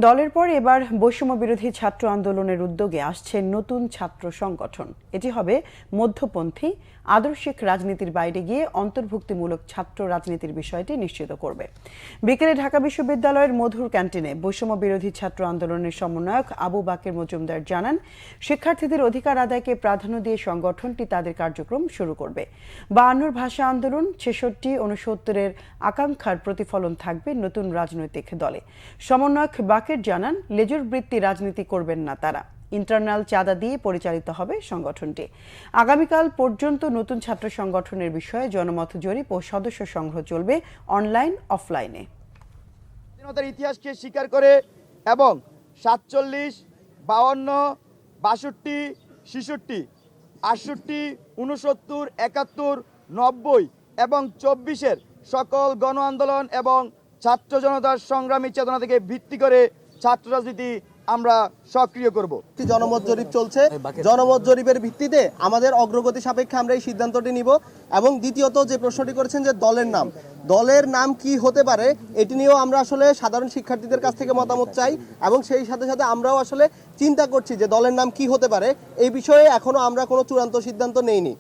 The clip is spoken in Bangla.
দলের পর এবার বৈষম্য বিরোধী ছাত্র আন্দোলনের উদ্যোগে আসছে নতুন ছাত্র সংগঠন। এটি হবে মধ্যপন্থী, আদর্শিক রাজনীতির বাইরে গিয়ে অন্তর্ভুক্তিমূলক ছাত্র রাজনীতির বিষয়টি নিশ্চিত করবে। বিকেলে ঢাকা বিশ্ববিদ্যালয়ের মধুর ক্যান্টিনে বৈষম্য বিরোধী ছাত্র আন্দোলনের সমন্বয়ক আবু বাকের মজুমদার জানান, শিক্ষার্থীদের অধিকার আদায়কে প্রাধান্য দিয়ে সংগঠনটি তাদের কার্যক্রম শুরু করবে। 52 ভাষা আন্দোলন, 66 69-এর আকাঙ্ক্ষার প্রতিফলন থাকবে নতুন রাজনৈতিক দলে। সমন্বয়ক বাকের জানান, লেজুর বৃত্তি রাজনীতি করবেন না তারা, ইন্টারনাল চাঁদা দিয়ে পরিচালিত হবে সংগঠনটি। আগামীকাল পর্যন্ত নতুন ছাত্র সংগঠনের বিষয়ে জনমত জরিপ ও সদস্য সংগ্রহ চলবে অনলাইন অফলাইনে। স্বাধীনতার ইতিহাসকে স্বীকার করে এবং 47, 52, 62, 66, 68, 69, 71, 90 এবং 24-এর সকল গণ আন্দোলন এবং ছাত্র জনতার সংগ্রামী চেতনা থেকে ভিত্তি করে ছাত্র রাজনীতি আমরা সক্রিয় করব। জনমত জরিপ চলছে, জনমত জরিপের ভিত্তিতে আমাদের অগ্রগতি সাপেক্ষে আমরা এই সিদ্ধান্তটি নিব। এবং দ্বিতীয়ত যে প্রশ্নটি করেছেন যে দলের নাম কি হতে পারে, এটি নিয়েও আমরা আসলে সাধারণ শিক্ষার্থীদের কাছ থেকে মতামত চাই এবং সেই সাথে সাথে আমরাও আসলে চিন্তা করছি যে দলের নাম কি হতে পারে। এই বিষয়ে এখনো আমরা কোনো চূড়ান্ত সিদ্ধান্ত নেইনি।